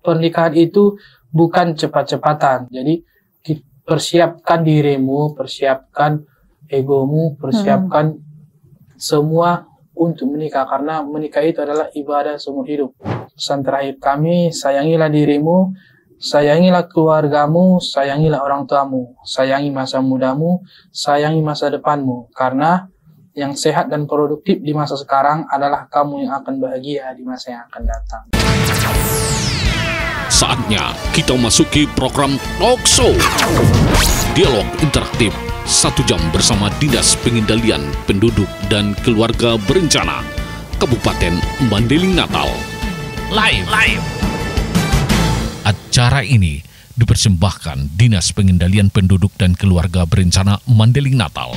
pernikahan itu bukan cepat-cepatan. Jadi persiapkan dirimu, persiapkan egomu, persiapkan semua untuk menikah, karena menikah itu adalah ibadah seumur hidup. Pesan terakhir kami, sayangilah dirimu, sayangilah keluargamu, sayangilah orang tuamu, sayangi masa mudamu, sayangi masa depanmu, karena yang sehat dan produktif di masa sekarang adalah kamu yang akan bahagia di masa yang akan datang. Saatnya kita masuki program Talk Show. Dialog interaktif 1 jam bersama Dinas Pengendalian Penduduk dan Keluarga Berencana Kabupaten Mandailing Natal. Live. Acara ini dipersembahkan Dinas Pengendalian Penduduk dan Keluarga Berencana Mandailing Natal.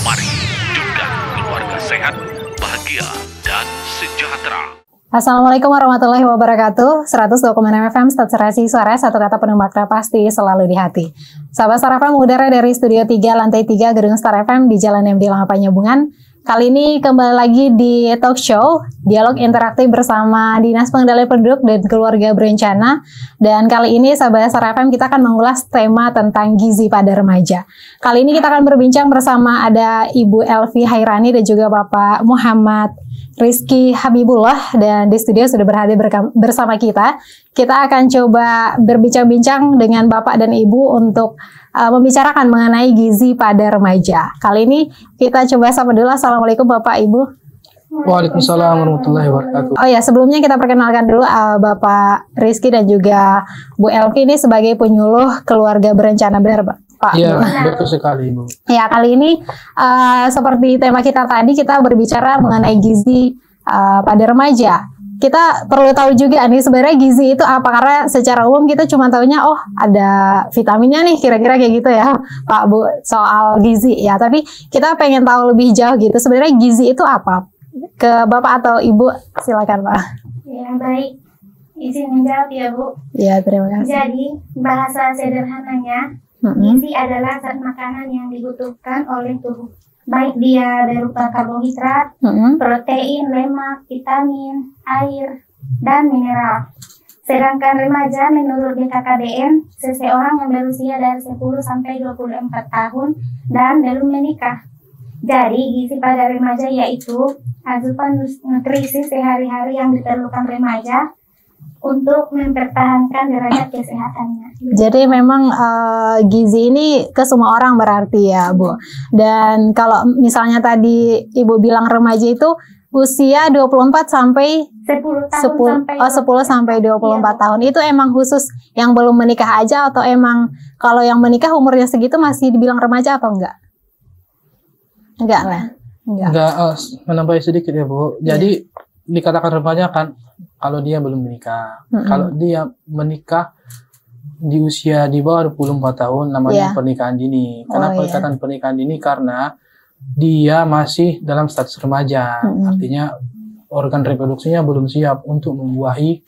Mari hidupkan keluarga sehat, bahagia, dan sejahtera. Assalamualaikum warahmatullahi wabarakatuh. 102,6 FM Statsrasi Suara, satu kata penuh makna pasti selalu di hati. Sahabat Star FM udara dari Studio 3 Lantai 3 Gedung Star FM di Jalan MD Langapa Nyambungan. Kali ini kembali lagi di Talk Show, dialog interaktif bersama Dinas Pengendalian Penduduk dan Keluarga Berencana. Dan kali ini sahabat Star FM kita akan mengulas tema tentang gizi pada remaja. Kali ini kita akan berbincang bersama ada Ibu Elvi Hairani dan juga Bapak Muhammad Rizky Habibullah, dan di studio sudah berhadir bersama kita. Kita akan coba berbincang-bincang dengan Bapak dan Ibu untuk membicarakan mengenai gizi pada remaja. Kali ini kita coba sapa dulu. Assalamualaikum Bapak Ibu. Waalaikumsalam warahmatullahi wabarakatuh. Oh ya, sebelumnya kita perkenalkan dulu Bapak Rizky dan juga Bu Elvi ini sebagai penyuluh keluarga berencana, benar Pak? Iya, betul sekali Ibu. Ya, kali ini seperti tema kita tadi, kita berbicara mengenai gizi pada remaja. Kita perlu tahu juga nih sebenarnya gizi itu apa, karena secara umum kita cuma taunya oh ada vitaminnya nih, kira-kira kayak gitu ya Pak Bu soal gizi ya. Tapi kita pengen tahu lebih jauh gitu, sebenarnya gizi itu apa? Ke Bapak atau Ibu silakan Pak. Ya baik, izin menjawab ya Bu. Ya, terima kasih. Jadi bahasa sederhananya, gizi adalah zat makanan yang dibutuhkan oleh tubuh, baik dia berupa karbohidrat, protein, lemak, vitamin, air, dan mineral. Sedangkan remaja menurut BKKBN, seseorang yang berusia dari 10 sampai 24 tahun dan belum menikah. Jadi gizi pada remaja yaitu asupan nutrisi sehari-hari yang diperlukan remaja untuk mempertahankan derajat kesehatannya. Jadi memang gizi ini ke semua orang berarti ya Bu. Dan kalau misalnya tadi Ibu bilang remaja itu usia 24 sampai 10 sampai 24 tahun. Itu emang khusus yang belum menikah aja, atau emang kalau yang menikah umurnya segitu masih dibilang remaja atau enggak? Enggak lah. Enggak, menambahi sedikit ya Bu. Jadi dikatakan remaja kan kalau dia belum menikah. Kalau dia menikah di usia di bawah 24 tahun namanya pernikahan dini. Kenapa dikatakan pernikahan dini? Karena dia masih dalam status remaja. Artinya organ reproduksinya belum siap untuk membuahi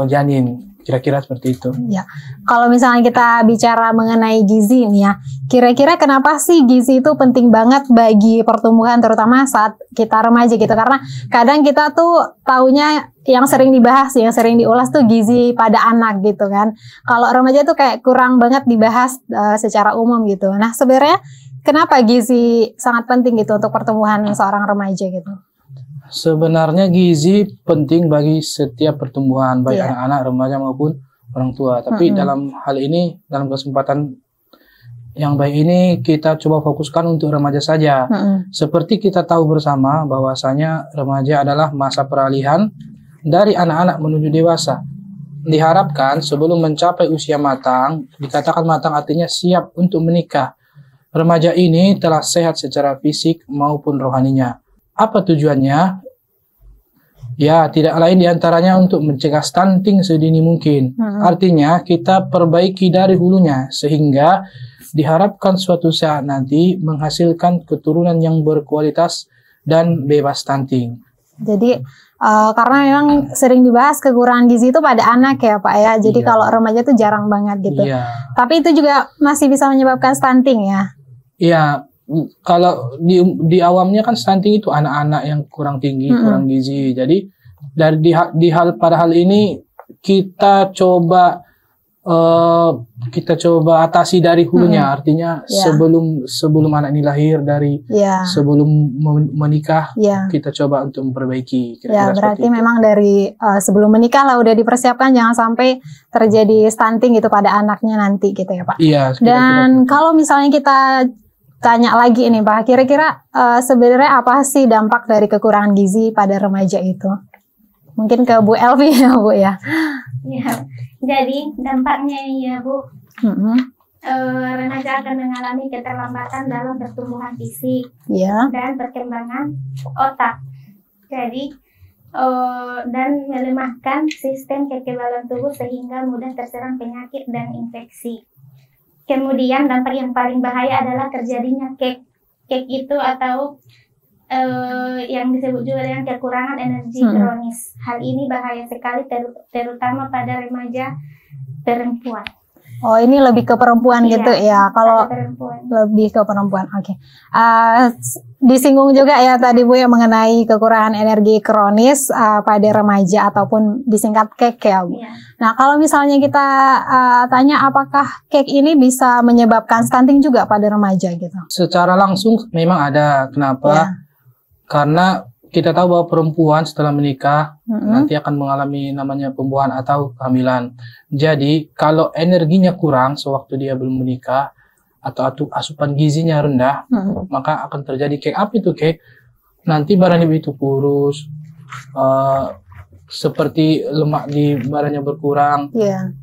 janin. Kira-kira seperti itu. Ya. Kalau misalnya kita bicara mengenai gizi nih ya, kira-kira kenapa sih gizi itu penting banget bagi pertumbuhan, terutama saat kita remaja gitu? Karena kadang kita tuh taunya yang sering dibahas, yang sering diulas tuh gizi pada anak gitu kan. Kalau remaja tuh kayak kurang banget dibahas secara umum gitu. Nah, sebenarnya kenapa gizi sangat penting gitu untuk pertumbuhan seorang remaja gitu? Sebenarnya gizi penting bagi setiap pertumbuhan, baik anak-anak, remaja maupun orang tua. Tapi dalam hal ini, dalam kesempatan yang baik ini, kita coba fokuskan untuk remaja saja. Seperti kita tahu bersama bahwasanya remaja adalah masa peralihan dari anak-anak menuju dewasa. Diharapkan sebelum mencapai usia matang, dikatakan matang artinya siap untuk menikah. Remaja ini telah sehat secara fisik maupun rohaninya. Apa tujuannya? Ya, tidak lain diantaranya untuk mencegah stunting sedini mungkin. Artinya kita perbaiki dari hulunya sehingga diharapkan suatu saat nanti menghasilkan keturunan yang berkualitas dan bebas stunting. Jadi karena memang sering dibahas kekurangan gizi itu pada anak ya Pak ya. Jadi kalau remaja itu jarang banget gitu. Tapi itu juga masih bisa menyebabkan stunting ya. Iya. Kalau di awamnya kan stunting itu anak-anak yang kurang tinggi, kurang gizi. Jadi pada hal ini kita coba atasi dari hulunya, artinya sebelum anak ini lahir, sebelum menikah, kita coba untuk memperbaiki. Berarti memang dari sebelum menikah lah udah dipersiapkan, jangan sampai terjadi stunting gitu pada anaknya nanti gitu ya Pak. Iya. Dan kalau misalnya kita tanya lagi ini Pak, kira-kira sebenarnya apa sih dampak dari kekurangan gizi pada remaja itu? Mungkin ke Bu Elvi ya Bu ya. Ya, jadi dampaknya ya Bu, remaja akan mengalami keterlambatan dalam pertumbuhan fisik dan perkembangan otak. Jadi dan melemahkan sistem kekebalan tubuh sehingga mudah terserang penyakit dan infeksi. Kemudian dampak yang paling bahaya adalah terjadinya kek itu atau yang disebut juga dengan kekurangan energi kronis. Hal ini bahaya sekali terutama pada remaja perempuan. Oh, ini lebih ke perempuan gitu ya. Kalau lebih ke perempuan. Oke. Disinggung juga ya tadi Bu ya mengenai kekurangan energi kronis pada remaja ataupun disingkat kek ya Bu. Nah, kalau misalnya kita tanya apakah kek ini bisa menyebabkan stunting juga pada remaja gitu? Secara langsung memang ada. Kenapa? Karena kita tahu bahwa perempuan setelah menikah nanti akan mengalami namanya pembuahan atau kehamilan. Jadi kalau energinya kurang sewaktu dia belum menikah atau asupan gizinya rendah, maka akan terjadi kek. Apa itu kek? Nanti badan ibu itu kurus, seperti lemak di badannya berkurang,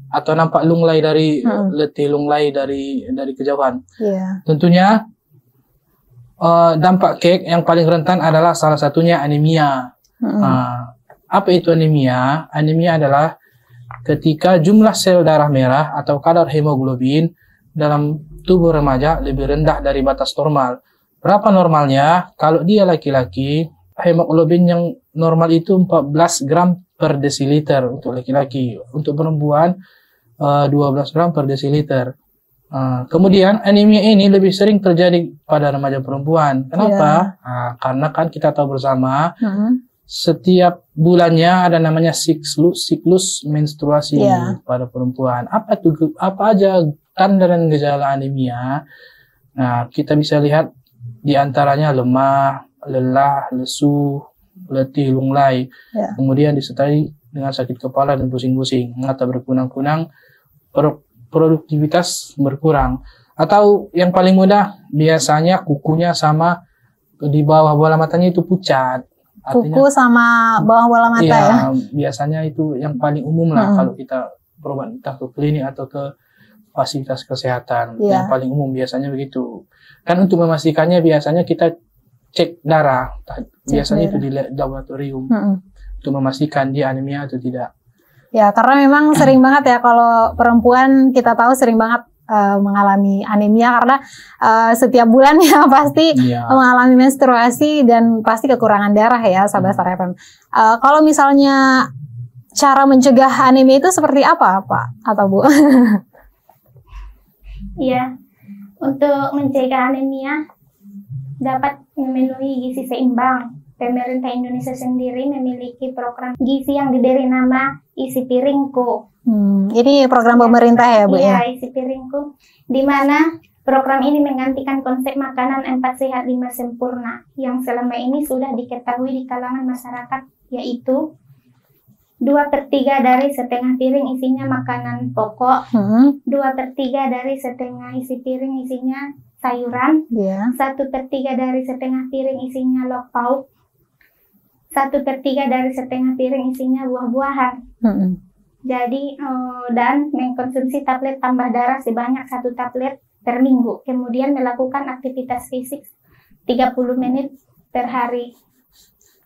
atau nampak lunglai dari letih, lunglai dari kejauhan. Tentunya dampak kek yang paling rentan adalah salah satunya anemia. Apa itu anemia? Anemia adalah ketika jumlah sel darah merah atau kadar hemoglobin dalam tubuh remaja lebih rendah dari batas normal. Berapa normalnya? Kalau dia laki-laki, hemoglobin yang normal itu 14 gram per desiliter untuk laki-laki. Untuk perempuan 12 gram per desiliter. Kemudian anemia ini lebih sering terjadi pada remaja perempuan. Kenapa? Karena kan kita tahu bersama setiap bulannya ada namanya siklus menstruasi pada perempuan. Apa aja tanda dan gejala anemia? Nah, kita bisa lihat diantaranya lemah, lelah, lesu, letih, lunglai. Kemudian disertai dengan sakit kepala dan pusing-pusing, mata berkunang-kunang, produktivitas berkurang. Atau yang paling mudah biasanya kukunya sama di bawah bola matanya itu pucat. Artinya, kuku sama bawah bola mata ya? Biasanya itu yang paling umum lah kalau kita berobat entah ke klinik atau ke fasilitas kesehatan. Yang paling umum biasanya begitu. Dan untuk memastikannya biasanya kita cek darah. Biasanya itu di laboratorium untuk memastikan dia anemia atau tidak. Ya, karena memang sering banget ya kalau perempuan kita tahu sering banget mengalami anemia karena setiap bulan ya pasti mengalami menstruasi dan pasti kekurangan darah ya sahabat Star FM. Kalau misalnya cara mencegah anemia itu seperti apa Pak atau Bu? Iya, untuk mencegah anemia dapat memenuhi gizi seimbang. Pemerintah Indonesia sendiri memiliki program gizi yang diberi nama Isi Piringku. Ini program pemerintah ya Bu ya? Iya, Isi Piringku. Di mana program ini menggantikan konsep makanan 4 sehat 5 sempurna yang selama ini sudah diketahui di kalangan masyarakat, yaitu 2/3 dari setengah piring isinya makanan pokok, 2/3 dari setengah isi piring isinya sayuran, 1/3 dari setengah piring isinya lauk pauk, 1/3 dari setengah piring isinya buah-buahan. Jadi dan mengkonsumsi tablet tambah darah sebanyak 1 tablet per minggu. Kemudian melakukan aktivitas fisik 30 menit per hari.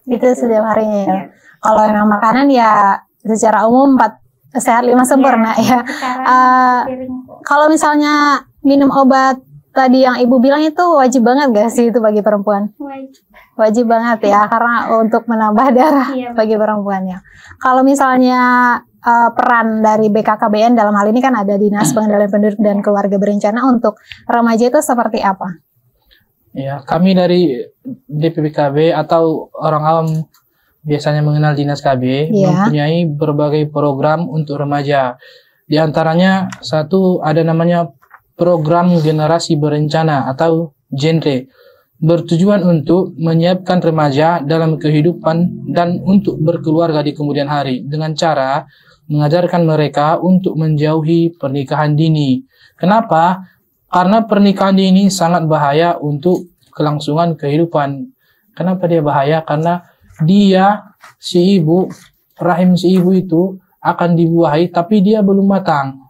Itu setiap harinya ya. Kalau memang makanan ya secara umum 4 sehat 5 sempurna ya. Kalau misalnya minum obat tadi yang Ibu bilang itu wajib banget gak sih itu bagi perempuan? Wajib banget ya, karena untuk menambah darah bagi perempuan ya. Kalau misalnya peran dari BKKBN dalam hal ini kan ada Dinas Pengendalian Penduduk dan Keluarga Berencana untuk remaja itu seperti apa? Ya, kami dari DPPKB atau orang awam biasanya mengenal Dinas KB, mempunyai berbagai program untuk remaja. Di antaranya satu ada namanya program generasi berencana atau genre, bertujuan untuk menyiapkan remaja dalam kehidupan dan untuk berkeluarga di kemudian hari dengan cara mengajarkan mereka untuk menjauhi pernikahan dini. Kenapa? Karena pernikahan dini sangat bahaya untuk kelangsungan kehidupan. Kenapa dia bahaya? Karena dia, si ibu, rahim si ibu itu akan dibuahi tapi dia belum matang.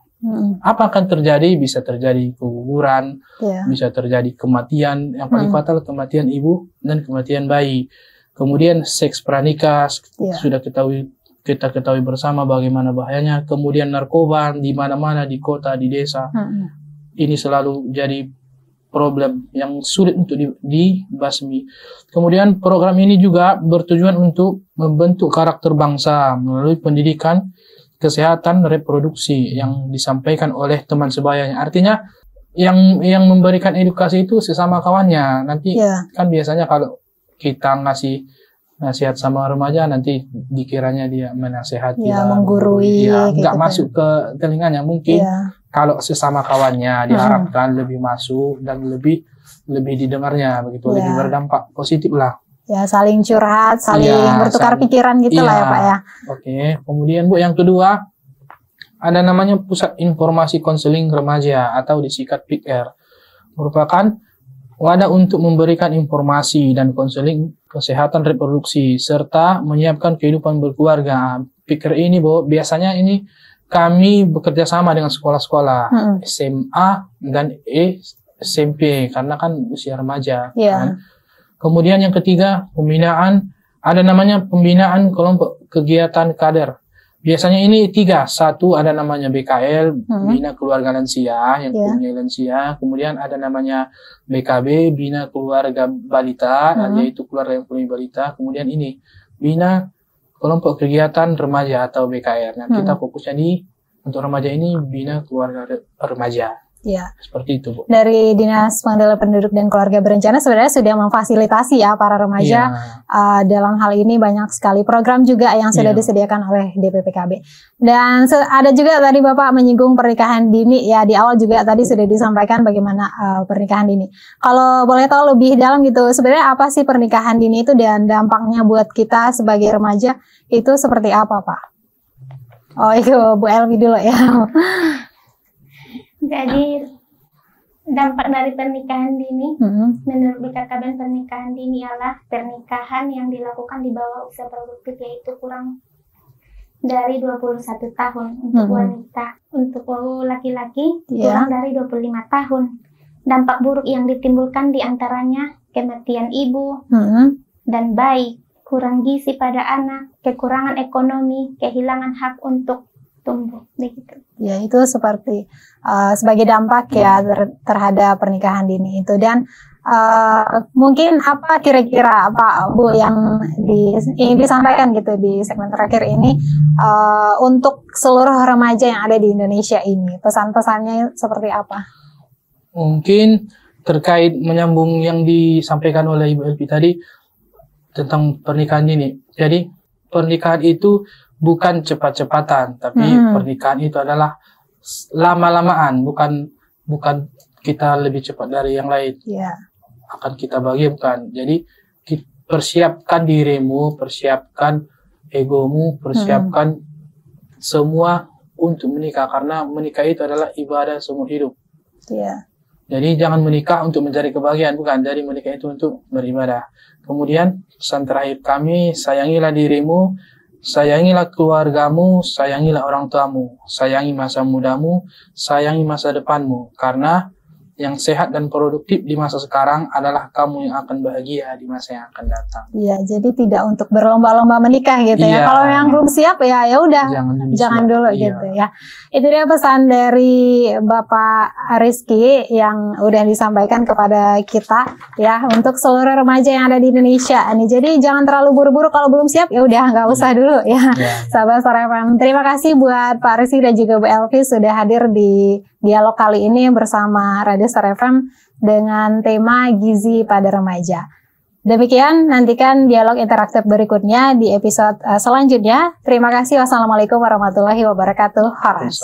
Apa akan terjadi? Bisa terjadi keguguran, bisa terjadi kematian, yang paling fatal kematian ibu dan kematian bayi. Kemudian seks pranikah, sudah kita ketahui bersama bagaimana bahayanya. Kemudian narkoba di mana-mana, di kota, di desa. Ini selalu jadi problem yang sulit untuk dibasmi. Kemudian program ini juga bertujuan untuk membentuk karakter bangsa melalui pendidikan kesehatan reproduksi yang disampaikan oleh teman sebayanya. Artinya yang memberikan edukasi itu sesama kawannya. Nanti kan biasanya kalau kita ngasih nasihat sama remaja, nanti dikiranya dia menasehati, menggurui, nggak masuk ke telinganya. Mungkin kalau sesama kawannya diharapkan lebih masuk dan lebih didengarnya, begitu, lebih berdampak positif lah. Ya, saling curhat, saling bertukar pikiran gitu lah ya Pak ya. Oke, kemudian Bu, yang kedua ada namanya Pusat Informasi Konseling Remaja atau disingkat PIKR. Merupakan wadah untuk memberikan informasi dan konseling kesehatan reproduksi serta menyiapkan kehidupan berkeluarga. PIKR ini Bu, biasanya ini kami bekerja sama dengan sekolah-sekolah SMA dan SMP karena kan usia remaja. Kan? Kemudian yang ketiga, pembinaan, ada namanya pembinaan kelompok kegiatan kader. Biasanya ini 3, satu ada namanya BKL, Bina Keluarga Lansia, yang punya lansia. Kemudian ada namanya BKB, Bina Keluarga Balita, yaitu keluarga yang punya balita. Kemudian ini, Bina Kelompok Kegiatan Remaja atau BKR. Nah, kita fokusnya untuk remaja ini, Bina Keluarga Remaja. Ya. Seperti itu, Bu. Dari Dinas Pengendalian Penduduk dan Keluarga Berencana sebenarnya sudah memfasilitasi ya para remaja dalam hal ini. Banyak sekali program juga yang sudah disediakan oleh DPPKB. Dan ada juga tadi Bapak menyinggung pernikahan dini ya, di awal juga tadi sudah disampaikan bagaimana pernikahan dini. Kalau boleh tahu lebih dalam gitu, sebenarnya apa sih pernikahan dini itu dan dampaknya buat kita sebagai remaja itu seperti apa, Pak? Oh, itu Bu Elvi dulu ya. Jadi dampak dari pernikahan dini, menurut BKKBN, pernikahan dini adalah pernikahan yang dilakukan di bawah usia produktif, yaitu kurang dari 21 tahun untuk wanita. Untuk laki-laki kurang dari 25 tahun. Dampak buruk yang ditimbulkan diantaranya kematian ibu dan bayi, kurang gizi pada anak, kekurangan ekonomi, kehilangan hak untuk tumbuh, begitu. Ya, itu seperti sebagai dampak ya terhadap pernikahan dini itu. Dan mungkin apa kira-kira Pak Bu yang ingin disampaikan gitu di segmen terakhir ini untuk seluruh remaja yang ada di Indonesia ini, pesan-pesannya seperti apa? Mungkin terkait menyambung yang disampaikan oleh Ibu Elvi tadi tentang pernikahan dini. Jadi pernikahan itu bukan cepat-cepatan, tapi pernikahan itu adalah lama-lamaan, bukan kita lebih cepat dari yang lain. Akan kita bagi, bukan. Jadi persiapkan dirimu, persiapkan egomu, persiapkan semua untuk menikah, karena menikah itu adalah ibadah seumur hidup. Jadi jangan menikah untuk mencari kebahagiaan, bukan. Jadi menikah itu untuk beribadah. Kemudian pesan terakhir kami, sayangilah dirimu, sayangilah keluargamu, sayangilah orang tuamu, sayangi masa mudamu, sayangi masa depanmu. Karena yang sehat dan produktif di masa sekarang adalah kamu yang akan bahagia di masa yang akan datang. Iya, jadi tidak untuk berlomba-lomba menikah gitu ya. Kalau yang belum siap ya udah, jangan dulu gitu ya. Itu dia pesan dari Bapak Rizky yang udah disampaikan kepada kita ya untuk seluruh remaja yang ada di Indonesia. Jadi jangan terlalu buru-buru, kalau belum siap ya udah nggak usah dulu ya. Sahabat Star FM. Terima kasih buat Pak Rizky dan juga Bu Elvi sudah hadir di dialog kali ini bersama Radio Star FM dengan tema gizi pada remaja. Demikian, nantikan dialog interaktif berikutnya di episode selanjutnya. Terima kasih. Wassalamualaikum warahmatullahi wabarakatuh. Horas.